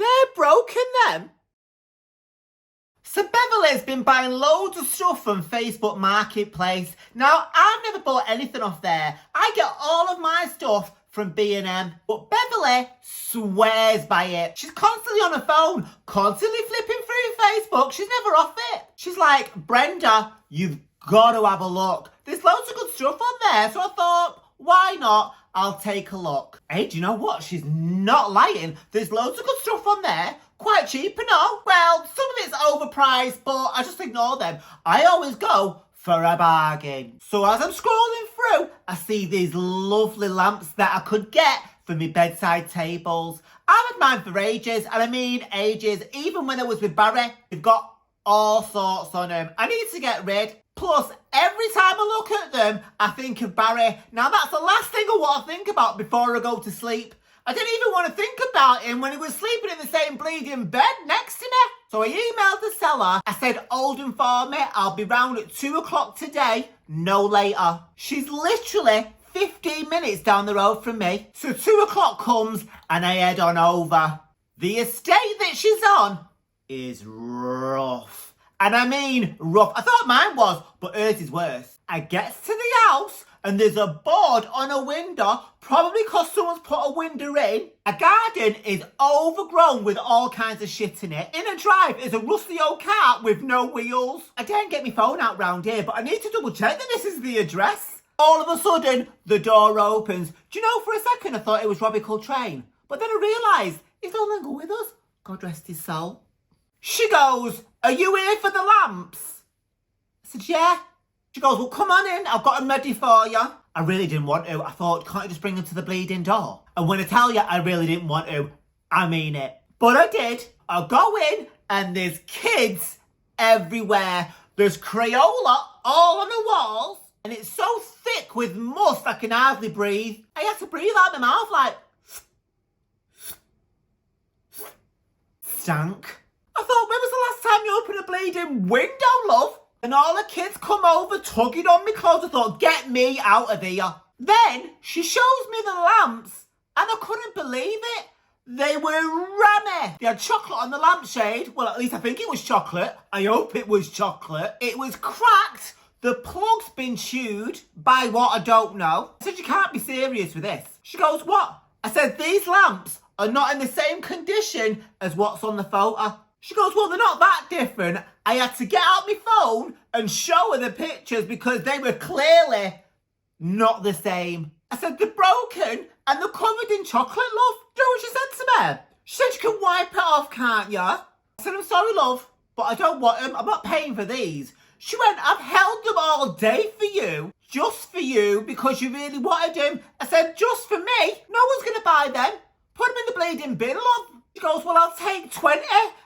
They're broken, them. So Beverly's been buying loads of stuff from Facebook Marketplace. Now, I've never bought anything off there. I get all of my stuff from B&M, but Beverly swears by it. She's constantly on her phone, constantly flipping through Facebook. She's never off it. She's like, Brenda, you've got to have a look. There's loads of good stuff on there, so I thought, why not? I'll take a look. Hey, do you know what? She's not lying. There's loads of good stuff on there. Quite cheap and all. Well, some of it's overpriced, but I just ignore them. I always go for a bargain. So as I'm scrolling through, I see these lovely lamps that I could get for my bedside tables. I've had mine for ages, and I mean ages. Even when I was with Barry, they've got all sorts on them. I need to get rid. Plus, every time I look at them, I think of Barry. Now, that's the last thing I want to think about before I go to sleep. I didn't even want to think about him when he was sleeping in the same bleeding bed next to me. So I emailed the seller. I said, hold him for me. I'll be round at 2 o'clock today, no later. She's literally 15 minutes down the road from me. So 2 o'clock comes and I head on over. The estate that she's on is rough. And I mean rough. I thought mine was, but hers is worse. I get to the house and there's a board on a window, probably because someone's put a window in. A garden is overgrown with all kinds of shit in it. In a drive is a rusty old car with no wheels. I didn't get my phone out round here, but I need to double check that this is the address. All of a sudden, the door opens. Do you know, for a second I thought it was Robbie Coltrane. But then I realised he's no longer with us. God rest his soul. She goes, are you here for the lamps? I said, yeah. She goes, well, come on in. I've got them ready for you. I really didn't want to. I thought, can't you just bring them to the bleeding door? And when I tell you I really didn't want to, I mean it. But I did. I go in and there's kids everywhere. There's Crayola all on the walls. And it's so thick with must I can hardly breathe. I had to breathe out my mouth like... stank. I thought, when was the last time you opened a bleeding window, love? And all the kids come over tugging on me clothes. I thought, get me out of here. Then she shows me the lamps and I couldn't believe it. They were rummy. They had chocolate on the lampshade. Well, at least I think it was chocolate. I hope it was chocolate. It was cracked. The plug's been chewed by what I don't know. I said, you can't be serious with this. She goes, what? I said, these lamps are not in the same condition as what's on the photo. She goes, well, they're not that different. I had to get out my phone and show her the pictures because they were clearly not the same. I said, they're broken and they're covered in chocolate, love. Do you know what she said to me? She said, you can wipe it off, can't you? I said, I'm sorry, love, but I don't want them. I'm not paying for these. She went, I've held them all day for you, just for you, because you really wanted them. I said, just for me? No one's going to buy them. Put them in the bleeding bin, love. She goes, well, I'll take 20.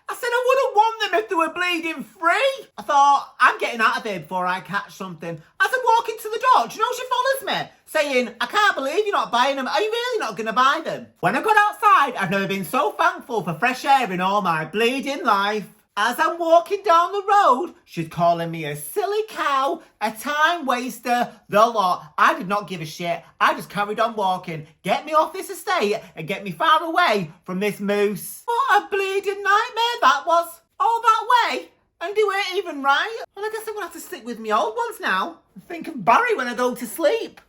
I said, I wouldn't want them if they were bleeding free. I thought, I'm getting out of here before I catch something. As I'm walking to the door, do you know she follows me? Saying, I can't believe you're not buying them. Are you really not going to buy them? When I got outside, I've never been so thankful for fresh air in all my bleeding life. As I'm walking down the road, she's calling me a silly cow, a time waster, the lot. I did not give a shit. I just carried on walking. Get me off this estate and get me far away from this moose. What a bleeding nightmare that was. All that way, and they weren't even right. Well, I guess I'm going to have to stick with me old ones now and think of Barry when I go to sleep.